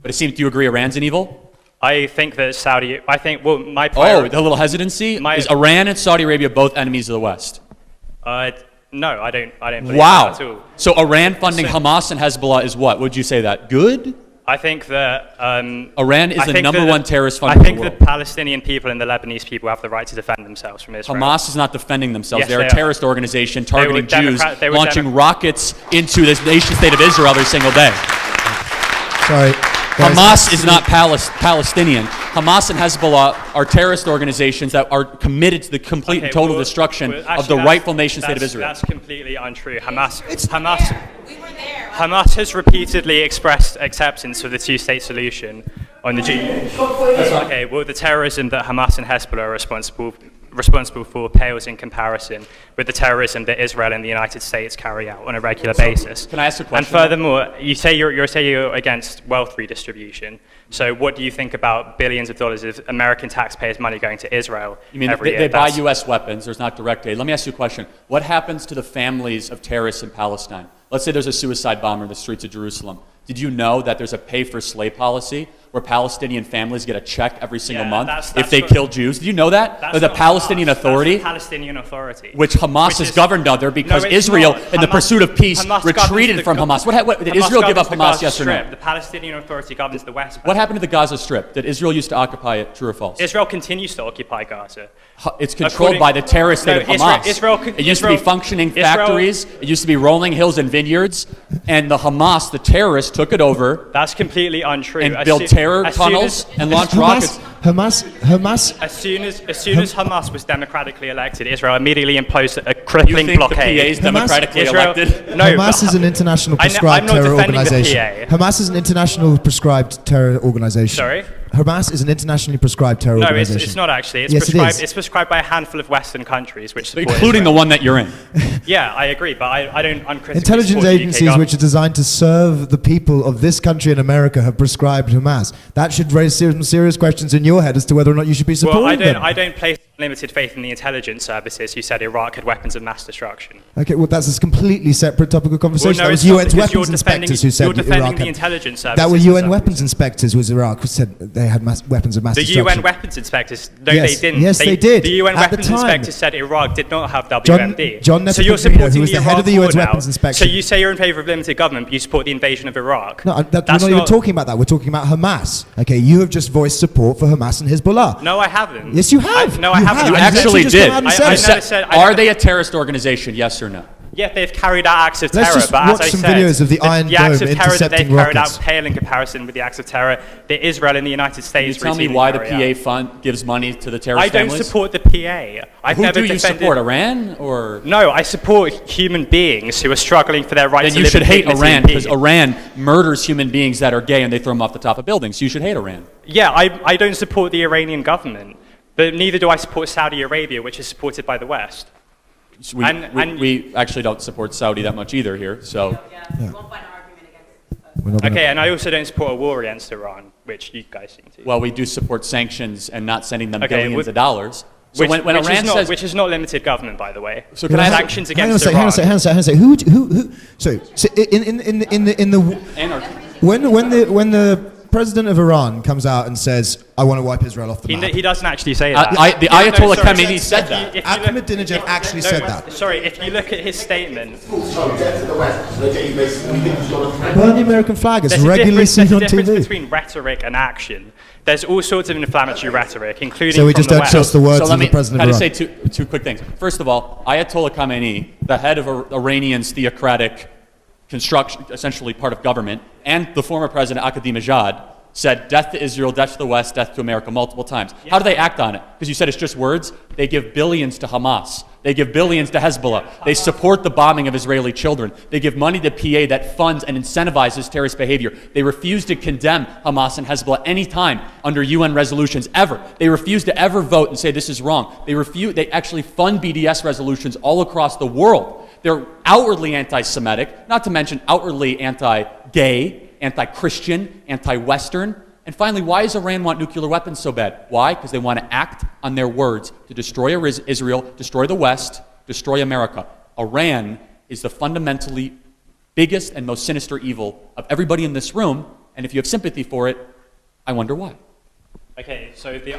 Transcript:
But it seems, do you agree Iran's an evil? I think that my Oh, the little hesitancy? Is Iran and Saudi Arabia both enemies of the West? No, I don't believe Wow. that at all. So Iran funding Hamas and Hezbollah is what? Would you say that? Good? I think that Iran is the number one terrorist funder in the world. I think the Palestinian people and the Lebanese people have the right to defend themselves from Israel. Hamas is not defending themselves. Yes, They're they a are. terrorist organization targeting Jews, launching rockets rockets into the nation-state of Israel every single day. Sorry. Hamas is not Palestinian. Hamas and Hezbollah are terrorist organizations that are committed to the complete and total destruction of the rightful nation-state of Israel. That's completely untrue. Hamas has repeatedly expressed acceptance of the two-state solution on the Okay, well, the terrorism that Hamas and Hezbollah are responsible for pales in comparison with the terrorism that Israel and the United States carry out on a regular basis. Can I ask a question? And furthermore, you say you're against wealth redistribution. So what do you think about billions of dollars of American taxpayers' money going to Israel every year? They buy U.S. weapons. There's not direct aid. Let me ask you a question. What happens to the families of terrorists in Palestine? Let's say there's a suicide bomber in the streets of Jerusalem. Did you know that there's a pay-for-slay policy where Palestinian families get a check every single month if they kill Jews? Did you know that? The Palestinian Authority, which Hamas is governed under because Israel, in the pursuit of peace, retreated from Hamas. Did Israel give up Hamas, yes or no? The Palestinian Authority governs the West Bank. What happened to the Gaza Strip? Did Israel used to occupy it, true or false? Israel continues to occupy Gaza. It's controlled by the terrorist state of Hamas. It used to be functioning factories. It used to be rolling hills and vineyards. And the Hamas, the terrorists, took it over. That's completely untrue. And built terror tunnels and launched rockets. Hamas. As soon as Hamas was democratically elected, Israel immediately imposed a crippling blockade. The PA is democratically elected? No, Hamas is an international prescribed terror organization. Hamas is an international prescribed terror organization. Sorry? Hamas is an internationally prescribed terror organization. No, it's not actually. Yes, it is. It's prescribed by a handful of Western countries, which support including Israel. the one that you're in. Yeah, I agree, but I don't uncritically Intelligence agencies which are designed to serve the people of this country in America have prescribed Hamas. That should raise some serious questions in your head as to whether or not you should be supporting them. I don't place limited faith in the intelligence services who said Iraq had weapons of mass destruction. Okay, well that's a completely separate topic of conversation. Well, no, that was UN's weapons inspectors who said you're defending Iraq the had, intelligence services. that were UN weapons inspectors was Iraq who said they had weapons of mass destruction. The UN weapons inspectors, no, yes. they didn't. Yes, they did. The UN at weapons the time. inspectors said Iraq did not have WMD. John so you're Nefertiti, supporting who was the head of the UN's weapons inspection. So you say you're in favour of limited government, but you support the invasion of Iraq. No, we're not even talking about that. We're talking about Hamas. Okay, you have just voiced support for Hamas and Hezbollah. No, I haven't. Yes, you have. I haven't. You actually did. Are they a terrorist organization, yes or no? Yeah, they've carried out acts of terror, Let's just but watch as I some said, videos of the Iron the acts Dome of terror that they've intercepting carried rockets. out pale in comparison with the acts of terror that Israel and the United States Can you tell me routinely why the carry PA out. fund gives money to the terrorist I don't families? support the PA. Who do you support, Iran or? No, I support human beings who are struggling for their right to live Then you should in hate dignity Iran and because peace. Iran murders human beings that are gay and they throw them off the top of buildings. You should hate Iran. Yeah, I don't support the Iranian government, but neither do I support Saudi Arabia, which is supported by the West. We actually don't support Saudi that much either here, so. You won't find an argument against it. Okay, and I also don't support a war against Iran, which you guys seem to. Well, we do support sanctions and not sending them billions of dollars. So when Iran says, which is not limited government, by the way. So can I sanctions against Iran? Hang on a second. Who? So in the Anarchy. when the president of Iran comes out and says, "I want to wipe Israel off the map," He doesn't actually say that. The Ayatollah Khamenei said that. Ahmadinejad actually said that. Sorry, if you look at his statement. Burn the American flag. It's regularly seen on There's a difference TV. between rhetoric and action. There's all sorts of inflammatory rhetoric, including So we from just the don't West. trust the words So of let the me president of say Iran. two quick things. First of all, Ayatollah Khamenei, the head of Iranian's theocratic construction, essentially part of government, and the former president Ahmadinejad said death to Israel, death to the West, death to America multiple times. How do they act on it? Because you said it's just words. They give billions to Hamas. They give billions to Hezbollah. They support the bombing of Israeli children. They give money to PA that funds and incentivizes terrorist behavior. They refuse to condemn Hamas and Hezbollah any time under UN resolutions ever. They refuse to ever vote and say this is wrong. They actually fund BDS resolutions all across the world. They're outwardly anti-Semitic, not to mention outwardly anti-gay, anti-Christian, anti-Western. And finally, why does Iran want nuclear weapons so bad? Why? Because they want to act on their words to destroy Israel, destroy the West, destroy America. Iran is the fundamentally biggest and most sinister evil of everybody in this room, And if you have sympathy for it, I wonder why. Okay, so the